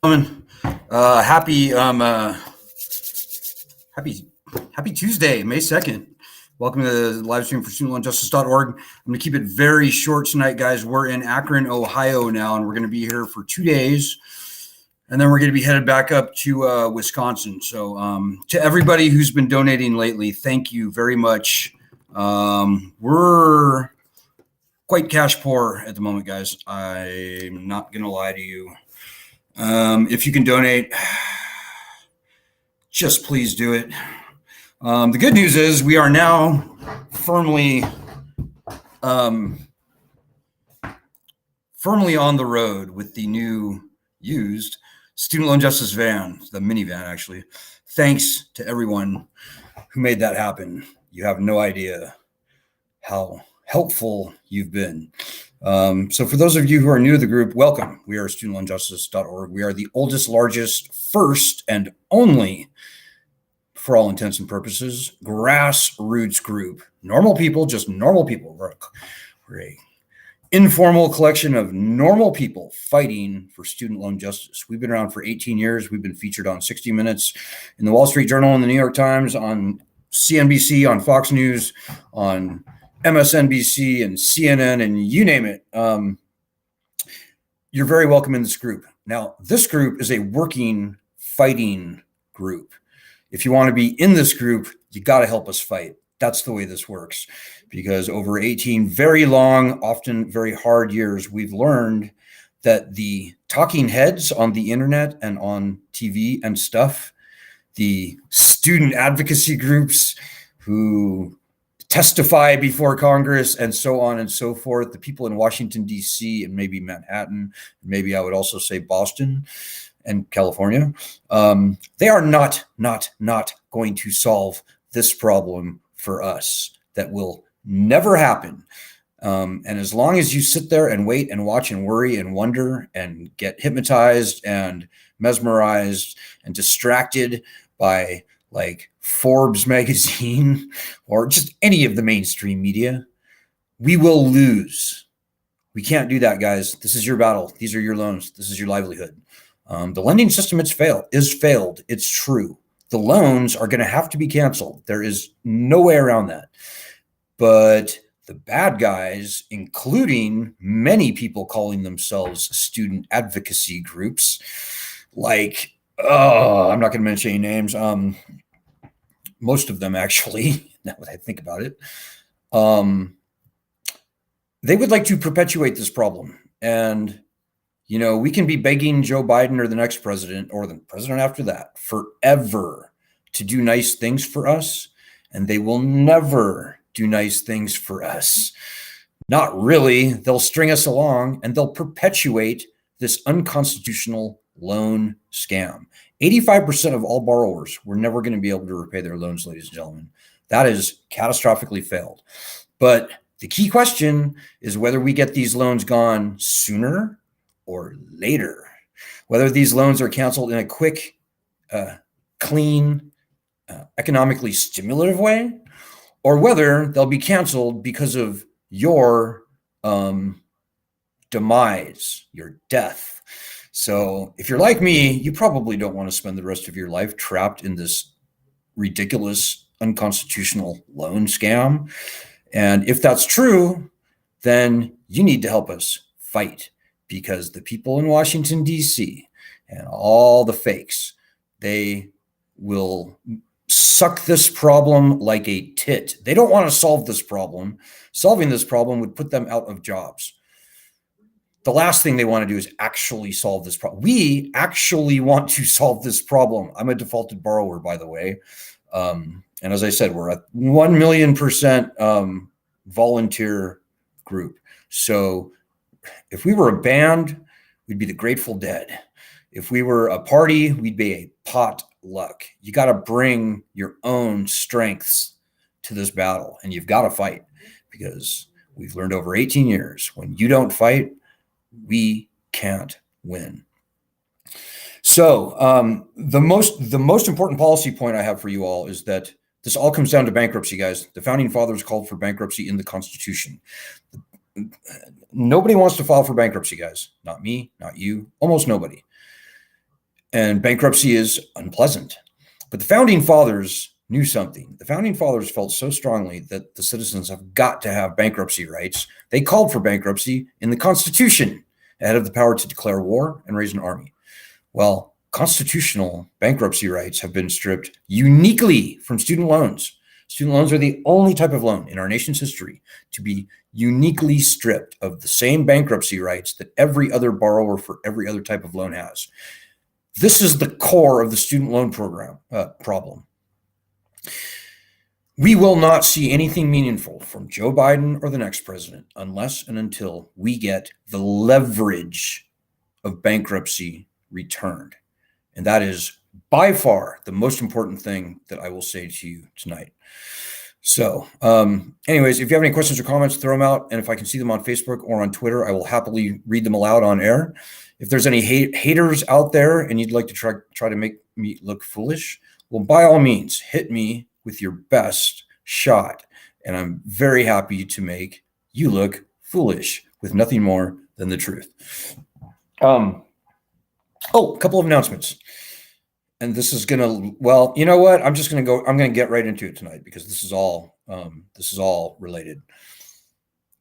Gentlemen, happy happy Tuesday, May 2nd. Welcome to the live stream for studentloanjustice.org. I'm going to keep it very short tonight, guys. We're in Akron, Ohio now, and we're going to be here for 2 days, and then we're going to be headed back up to Wisconsin. So to everybody who's been donating lately, thank you very much. We're quite cash poor at the moment, guys. I'm not going to lie to you. If you can donate, just please do it. The good news is we are now firmly on the road with the new used student loan justice van, the minivan, actually. Thanks to everyone who made that happen. You have no idea how helpful you've been. So for those of you who are new to the group, welcome. We are studentloanjustice.org. We are the oldest, largest, first, and only, for all intents and purposes, grassroots group. Normal people, just normal people. We're a informal collection of normal people fighting for student loan justice. We've been around for 18 years. We've been featured on 60 Minutes, in the Wall Street Journal, in the New York Times, on CNBC, on Fox News, on MSNBC and CNN, and you name it. You're very welcome in this group. Now, this group is a working, fighting group. If you want to be in this group, you got to help us fight. That's the way this works. Because over 18 very long, often very hard years, we've learned that the talking heads on the internet and on TV and stuff, the student advocacy groups who testify before Congress and so on and so forth, the people in Washington, D.C. and maybe Manhattan, maybe I would also say Boston and California, they are not going to solve this problem for us. That will never happen. And as long as you sit there and wait and watch and worry and wonder and get hypnotized and mesmerized and distracted by like Forbes magazine or just any of the mainstream media, we will lose. We can't do that, guys. This is your battle. These are your loans. This is your livelihood. The lending system is failed. It's true. The loans are going to have to be canceled. There is no way around that. But the bad guys, including many people calling themselves student advocacy groups, like, I'm not going to mention any names. Most of them, actually, now that I think about it, they would like to perpetuate this problem. And, you know, we can be begging Joe Biden or the next president or the president after that forever to do nice things for us, and they will never do nice things for us. Not really. They'll string us along and they'll perpetuate this unconstitutional loan scam. 85% of all borrowers were never going to be able to repay their loans, ladies and gentlemen. That is catastrophically failed. But the key question is whether we get these loans gone sooner or later, whether these loans are canceled in a quick, clean, economically stimulative way, or whether they'll be canceled because of your demise, your death. So if you're like me, you probably don't want to spend the rest of your life trapped in this ridiculous, unconstitutional loan scam. And if that's true, then you need to help us fight, because the people in Washington, D.C. and all the fakes, they will suck this problem like a tit. They don't want to solve this problem. Solving this problem would put them out of jobs. The last thing they want to do is actually solve this problem. We actually want to solve this problem. I'm a defaulted borrower, by the way. And as I said, we're a 1,000,000% volunteer group. So if we were a band, we'd be the Grateful Dead. If we were a party, we'd be a potluck. You got to bring your own strengths to this battle, and you've got to fight, because we've learned over 18 years, when you don't fight, we can't win. So the most important policy point I have for you all is that this all comes down to bankruptcy, guys. The founding fathers called for bankruptcy in the Constitution. Nobody wants to file for bankruptcy, guys. Not me, not you, almost nobody. And bankruptcy is unpleasant. But the founding fathers knew something. The founding fathers felt so strongly that the citizens have got to have bankruptcy rights. They called for bankruptcy in the Constitution. It had the power to declare war and raise an army. Well, constitutional bankruptcy rights have been stripped uniquely from student loans. Student loans are the only type of loan in our nation's history to be uniquely stripped of the same bankruptcy rights that every other borrower for every other type of loan has. This is the core of the student loan program problem. We will not see anything meaningful from Joe Biden or the next president unless and until we get the leverage of bankruptcy returned. And that is by far the most important thing that I will say to you tonight. So anyways, if you have any questions or comments, throw them out. And if I can see them on Facebook or on Twitter, I will happily read them aloud on air. If there's any haters out there and you'd like to try to make me look foolish, well, by all means, hit me with your best shot. And I'm very happy to make you look foolish with nothing more than the truth. A couple of announcements. And this is going to, well, you know what? I'm going to get right into it tonight because this is all related.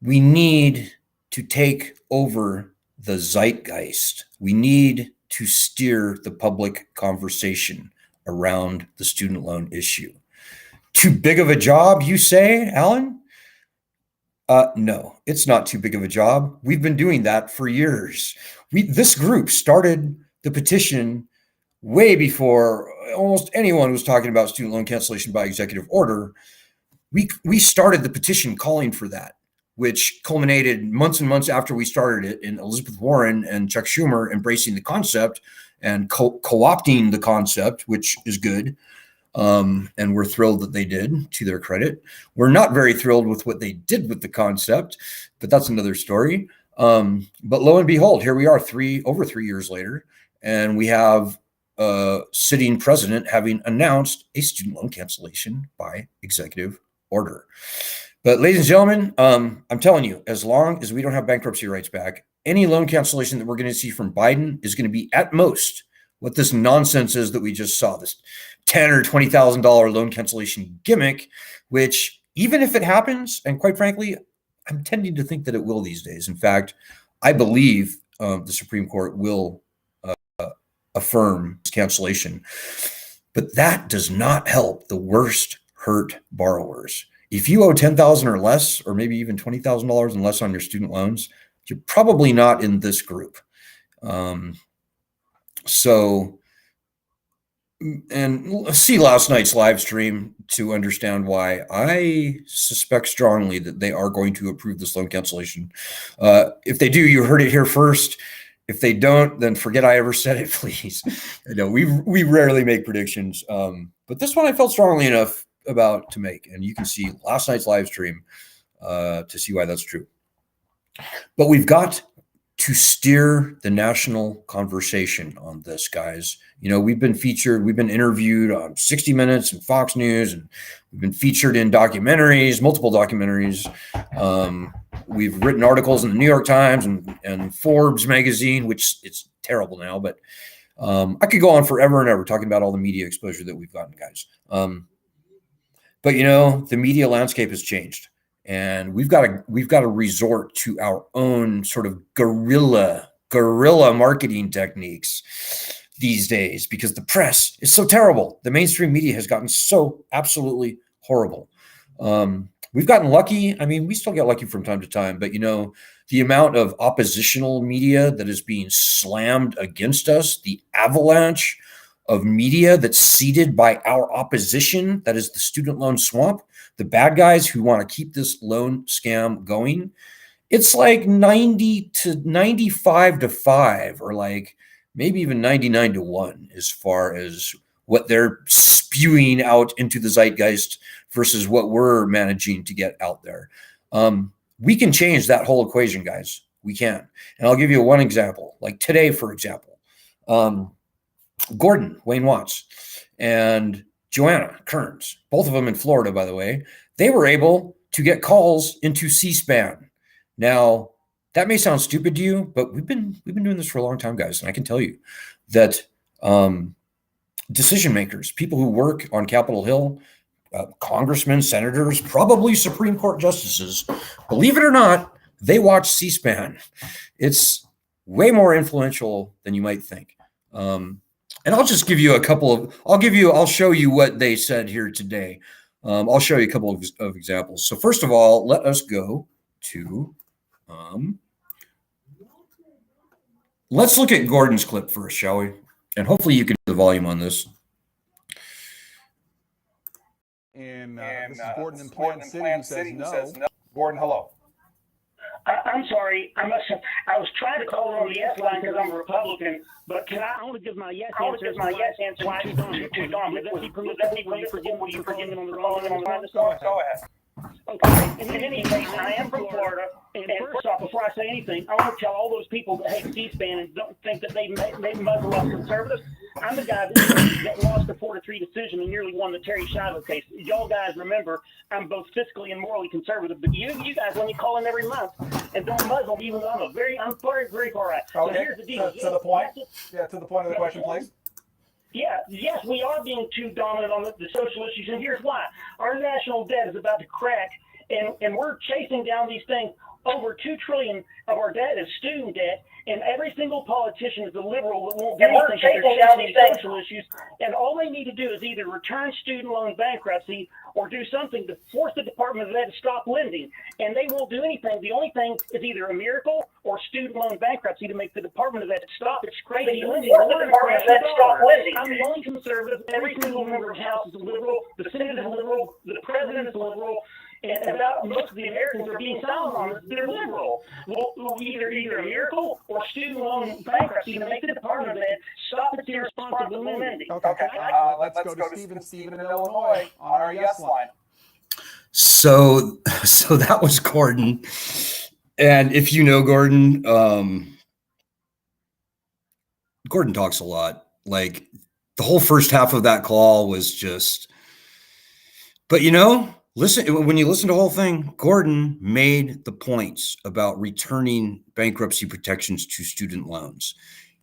We need to take over the zeitgeist. We need to steer the public conversation around the student loan issue. Too big of a job, you say, Alan? No, it's not too big of a job. We've been doing that for years. This group started the petition way before almost anyone was talking about student loan cancellation by executive order. We started the petition calling for that, which culminated months and months after we started it in Elizabeth Warren and Chuck Schumer embracing the concept and co-opting the concept, which is good. And we're thrilled that they did, to their credit. We're not very thrilled with what they did with the concept, but that's another story. But lo and behold, here we are over 3 years later, and we have a sitting president having announced a student loan cancellation by executive order. But ladies and gentlemen, I'm telling you, as long as we don't have bankruptcy rights back, any loan cancellation that we're going to see from Biden is going to be at most what this nonsense is that we just saw, this $10,000 or $20,000 loan cancellation gimmick, which even if it happens, and quite frankly, I'm tending to think that it will these days. In fact, I believe the Supreme Court will affirm cancellation, but that does not help the worst hurt borrowers. If you owe $10,000 or less, or maybe even $20,000 and less on your student loans, you're probably not in this group. And see last night's live stream to understand why I suspect strongly that they are going to approve this loan cancellation. If they do, you heard it here first. If they don't, then forget I ever said it, please. I know we rarely make predictions, but this one I felt strongly enough about to make, and you can see last night's live stream to see why that's true. But we've got to steer the national conversation on this, guys. You know, we've been interviewed on 60 Minutes and Fox News, and we've been featured in documentaries, multiple documentaries. We've written articles in the New York Times and Forbes magazine, which it's terrible now, but I could go on forever and ever talking about all the media exposure that we've gotten, guys. But you know, the media landscape has changed, and we've got to resort to our own sort of guerrilla marketing techniques these days because the press is so terrible. The mainstream media has gotten so absolutely horrible. We've gotten lucky. I mean, we still get lucky from time to time, but you know, the amount of oppositional media that is being slammed against us, the avalanche of media that's seeded by our opposition, that is the student loan swamp, the bad guys who want to keep this loan scam going, it's like 90 to 95 to 5, or like maybe even 99 to 1 as far as what they're spewing out into the zeitgeist versus what we're managing to get out there. We can change that whole equation, guys. We can. And I'll give you one example. Like today, for example, Gordon, Wayne Watts, and Joanna Kearns, both of them in Florida, by the way, they were able to get calls into C-SPAN. Now, that may sound stupid to you, but we've been doing this for a long time, guys. And I can tell you that decision makers, people who work on Capitol Hill, congressmen, senators, probably Supreme Court justices. Believe it or not, they watch C-SPAN. It's way more influential than you might think. And I'll just give you a couple of, I'll show you what they said here today. I'll show you a couple of examples. So first of all, let us go to, let's look at Gordon's clip first, shall we? And hopefully you can do the volume on this. And this is Gordon in Plant City who says no. Gordon, hello. I'm sorry. I was trying to call on the yes line because I'm a Republican, but I want to give my yes answer. Why too dumb? Would that be permitted? Will you forgive me on the wrong line? Go ahead. Okay. In any case, I am from Florida. And first off, before I say anything, I want to tell all those people that hate C-SPAN and don't think that they muzzle us conservatives. I'm the guy that lost the 4-3 decision and nearly won the Terry Shiloh case. Y'all guys remember, I'm both fiscally and morally conservative, but you guys let me call in every month and don't muzzle me, even though I'm very far right. Okay. So here's the deal. To the point. Yeah, to the point of the question, please. Yeah, yes, we are being too dominant on the social issues, and here's why. Our national debt is about to crack, and we're chasing down these things. Over $2 trillion of our debt is student debt, and every single politician is a liberal that won't do anything because they're chasing these social issues. And all they need to do is either return student loan bankruptcy or do something to force the Department of Ed to stop lending. And they won't do anything. The only thing is either a miracle or student loan bankruptcy to make the Department of Ed stop its crazy lending. I'm the only conservative. Every single member of the House is a liberal. The Senate is liberal. The President is liberal. And about most of the Americans are being silent on this. They're liberal. Well, either a miracle or student loan bankruptcy to make the Department of Ed stop its irresponsible lending. Okay. Let's go to Stephen in Illinois on our yes line. So that was Gordon. And if you know Gordon, Gordon talks a lot. Like the whole first half of that call was just, but listen, when you listen to the whole thing, Gordon made the points about returning bankruptcy protections to student loans.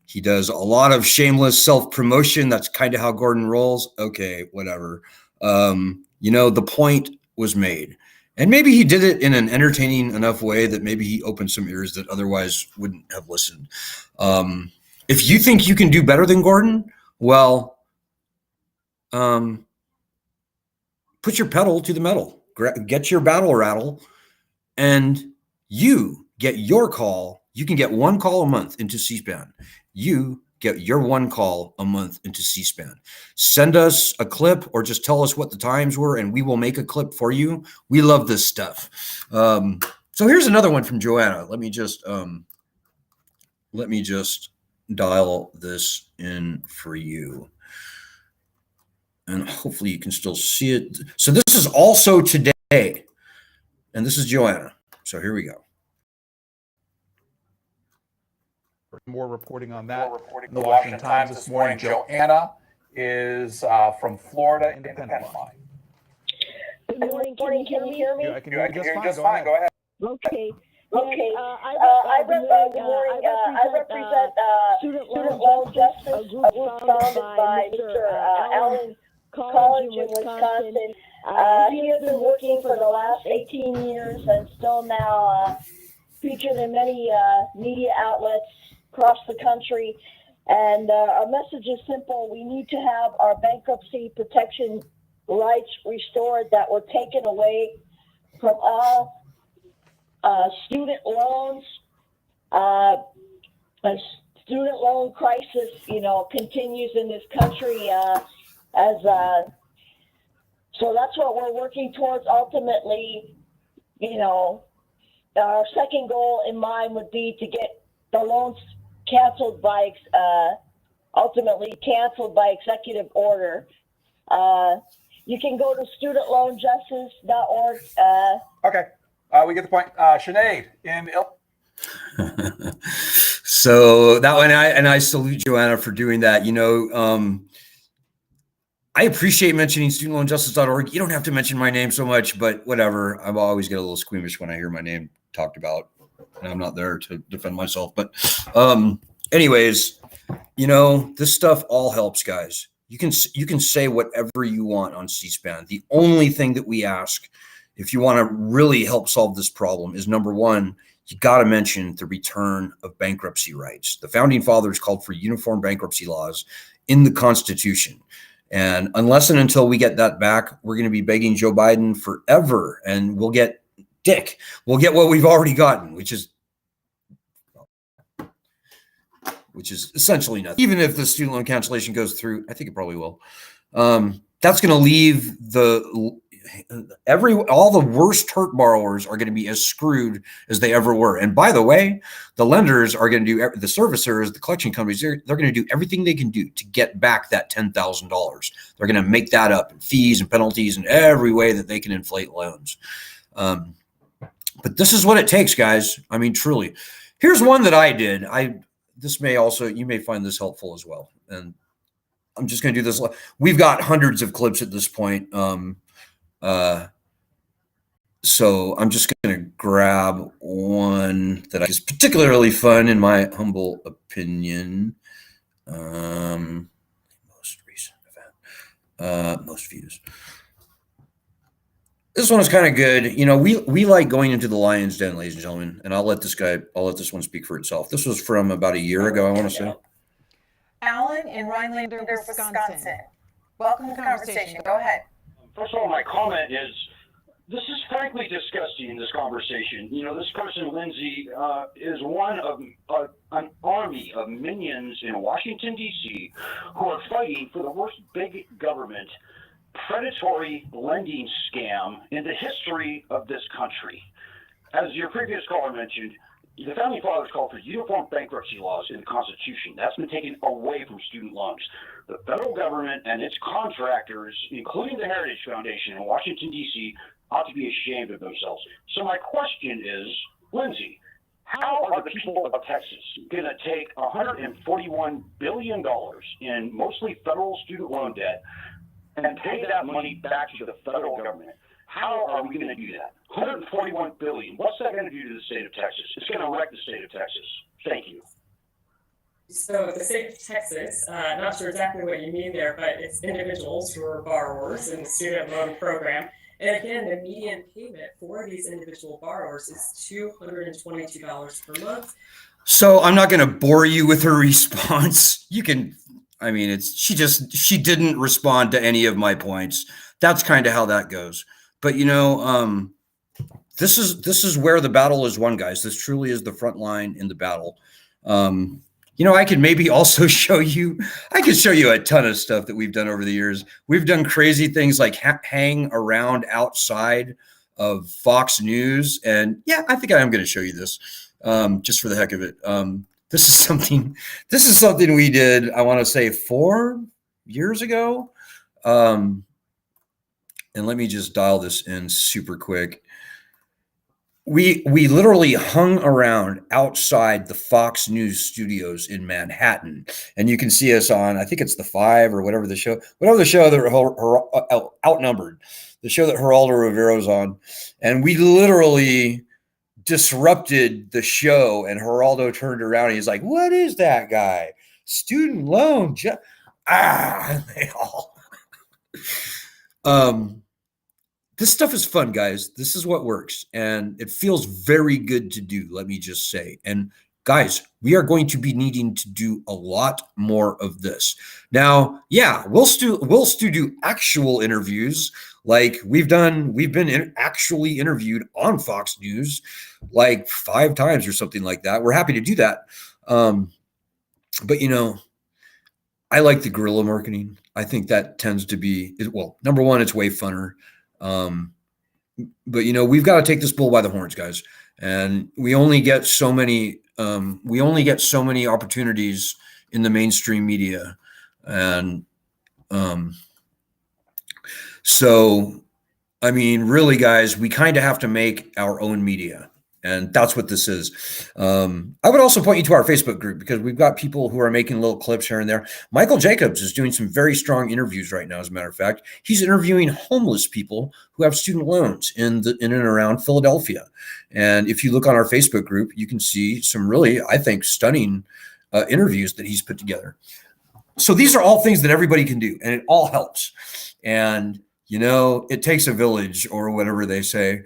He does a lot of shameless self-promotion. That's kind of how Gordon rolls. Okay, whatever. The point was made. And maybe he did it in an entertaining enough way that maybe he opened some ears that otherwise wouldn't have listened. If you think you can do better than Gordon, well, put your pedal to the metal, get your battle rattle, and you get your call. You can get one call a month into C-SPAN. You get your one call a month into C-SPAN. Send us a clip or just tell us what the times were and we will make a clip for you. We love this stuff. So here's another one from Joanna. Let me just dial this in for you. And hopefully you can still see it. So this is also today. And this is Joanna. So here we go. More reporting on that in the Washington Times this morning. Joanna is from Florida Independent Line. Good morning. Can you hear me? I can hear you just fine. Go ahead. Okay. Okay. I represent Student Loan Justice, a group founded by Mr. Allen College in Wisconsin. He has been working for the last 18 years and still now featured in many media outlets across the country. And our message is simple. We need to have our bankruptcy protection rights restored that were taken away from all student loans. A student loan crisis, continues in this country so that's what we're working towards ultimately. Our second goal in mind would be to get the loans canceled ultimately canceled by executive order. You can go to studentloanjustice.org. Okay. We get the point. Sinead in So that one, I salute Joanna for doing that. I appreciate mentioning studentloanjustice.org. You don't have to mention my name so much, but whatever. I always get a little squeamish when I hear my name talked about, and I'm not there to defend myself. But anyways, you know, this stuff all helps, guys. You can say whatever you want on C-SPAN. The only thing that we ask, if you want to really help solve this problem, is number one, you got to mention the return of bankruptcy rights. The founding fathers called for uniform bankruptcy laws in the Constitution. And unless and until we get that back, we're going to be begging Joe Biden forever. And we'll get what we've already gotten, which is essentially nothing. Even if the student loan cancellation goes through, I think it probably will. That's going to leave all the worst hurt borrowers are going to be as screwed as they ever were. And by the way, the lenders are going to do, the servicers, the collection companies, they're going to do everything they can do to get back that $10,000. They're going to make that up in fees and penalties and every way that they can inflate loans. But this is what it takes, guys. I mean, truly. Here's one that I did. You may find this helpful as well. And I'm just going to do this. We've got hundreds of clips at this point. So I'm just going to grab one that is particularly fun in my humble opinion. Most recent event, most views. This one is kind of good. You know, we like going into the lion's den, ladies and gentlemen, and I'll let this one speak for itself. This was from about a year ago, I want to say. Alan in Rhinelander, Wisconsin. Welcome to the conversation. Go ahead. First of all, my comment is, this is frankly disgusting, this conversation. You know, this person, Lindsay, is one of an army of minions in Washington, D.C., who are fighting for the worst big government predatory lending scam in the history of this country. As your previous caller mentioned, the founding fathers called for uniform bankruptcy laws in the Constitution. That's been taken away from student loans. The federal government and its contractors, including the Heritage Foundation in Washington, D.C., ought to be ashamed of themselves. So my question is, Lindsay, how are the people of Texas going to take $141 billion in mostly federal student loan debt and pay that money back to the federal government? How are we going to do that? $141 billion. What's that going to do to the state of Texas? It's going to wreck the state of Texas. Thank you. So the state of Texas, not sure exactly what you mean there, but it's individuals who are borrowers in the student loan program. And again, the median payment for these individual borrowers is $222 per month. So I'm not going to bore you with her response. She didn't respond to any of my points. That's kind of how that goes. But you know, this is where the battle is won, guys. This truly is the front line in the battle. You know, I could maybe also show you a ton of stuff that we've done over the years. We've done crazy things like hang around outside of Fox News. And yeah, I think I am going to show you this just for the heck of it. This is something we did, I want to say 4 years ago. And let me just dial this in super quick. We literally hung around outside the Fox News studios in Manhattan, and you can see us on, I think it's the 5 or whatever the show that Outnumbered, the show that Geraldo Rivero's on, and we literally disrupted the show. And Geraldo turned around and he's like, "What is that guy? Student loan?" They all. This stuff is fun, guys. This is what works. And it feels very good to do, let me just say. And guys, we are going to be needing to do a lot more of this. Now, yeah, we'll still do actual interviews like we've been actually interviewed on Fox News like 5 times or something like that. We're happy to do that. But you know, I like the guerrilla marketing. I think that tends to be, well, number one, it's way funner. But you know, we've got to take this bull by the horns, guys. And we only get so many opportunities in the mainstream media. And, so, I mean, really guys, we kind of have to make our own media. And that's what this is. I would also point you to our Facebook group because we've got people who are making little clips here and there. Michael Jacobs is doing some very strong interviews right now. As a matter of fact, he's interviewing homeless people who have student loans in and around Philadelphia. And if you look on our Facebook group, you can see some really, I think, stunning interviews that he's put together. So these are all things that everybody can do, and it all helps. And, you know, it takes a village, or whatever they say.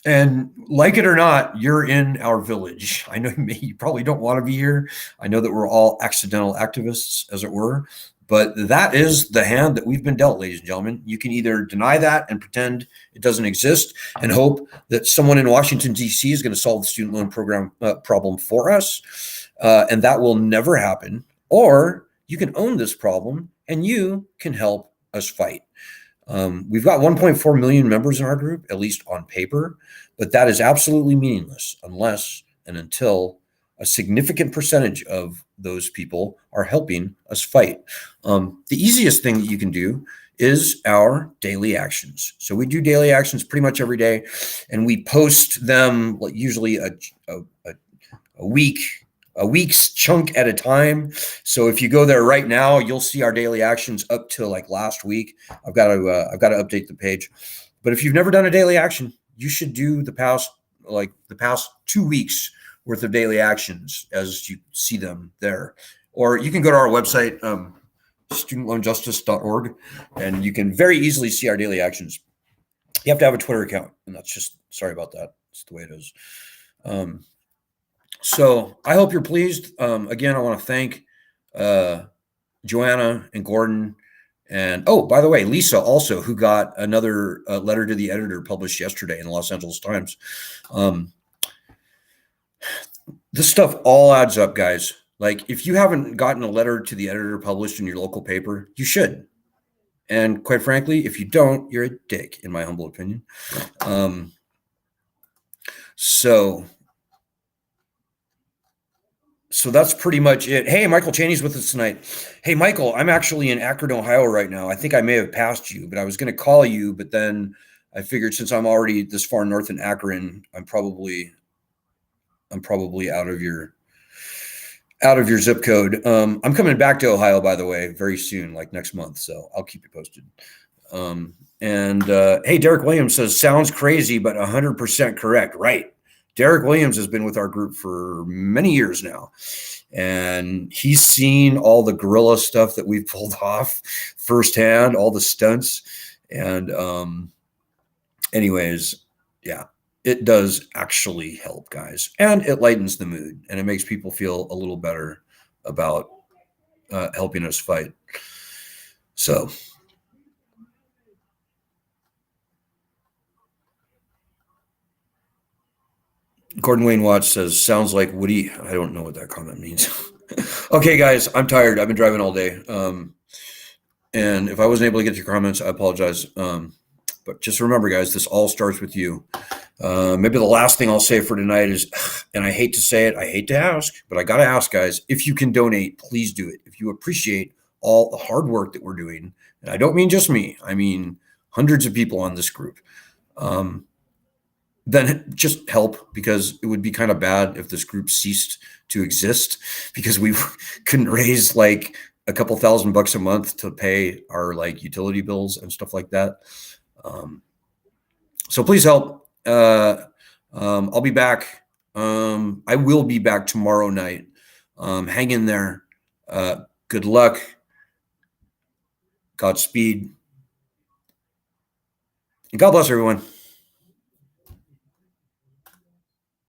And like it or not, you're in our village. I know you probably don't want to be here. I know that we're all accidental activists, as it were, but that is the hand that we've been dealt, ladies and gentlemen. You can either deny that and pretend it doesn't exist and hope that someone in Washington, D.C. is going to solve the student loan program problem for us, and that will never happen. Or you can own this problem and you can help us fight. We've got 1.4 million members in our group, at least on paper, but that is absolutely meaningless unless and until a significant percentage of those people are helping us fight. The easiest thing that you can do is our daily actions. So we do daily actions pretty much every day, and we post them usually a week's chunk at a time. So if you go there right now, you'll see our daily actions up to like last week. I've got to update the page. But if you've never done a daily action, you should do the past 2 weeks worth of daily actions as you see them there. Or you can go to our website, studentloanjustice.org, and you can very easily see our daily actions. You have to have a Twitter account, and that's just, sorry about that. That's the way it is. So I hope you're pleased. Again, I want to thank Joanna and Gordon. And, oh, by the way, Lisa also, who got another letter to the editor published yesterday in the Los Angeles Times. This stuff all adds up, guys. Like, if you haven't gotten a letter to the editor published in your local paper, you should. And quite frankly, if you don't, you're a dick, in my humble opinion. So that's pretty much it. Hey, Michael Cheney's with us tonight. Hey, Michael, I'm actually in Akron, Ohio right now. I think I may have passed you, but I was going to call you, but then I figured since I'm already this far north in Akron, I'm probably out of your zip code. I'm coming back to Ohio, by the way, very soon, like next month. So I'll keep you posted. Hey, Derek Williams says, sounds crazy, but 100% correct. Right. Derek Williams has been with our group for many years now, and he's seen all the guerrilla stuff that we've pulled off firsthand, all the stunts. And anyways, yeah, it does actually help, guys, and it lightens the mood, and it makes people feel a little better about helping us fight. So Gordon Wayne Watts says, sounds like Woody. I don't know what that comment means. Okay, guys, I'm tired. I've been driving all day. And if I wasn't able to get to your comments, I apologize. But just remember, guys, this all starts with you. Maybe the last thing I'll say for tonight is, and I hate to say it, I hate to ask, but I got to ask, guys, if you can donate, please do it. If you appreciate all the hard work that we're doing, and I don't mean just me, I mean hundreds of people on this group, then just help, because it would be kind of bad if this group ceased to exist because we couldn't raise like a couple $1,000 a month to pay our like utility bills and stuff like that. So please help. I'll be back. I will be back tomorrow night. Hang in there. Good luck. Godspeed. And God bless everyone.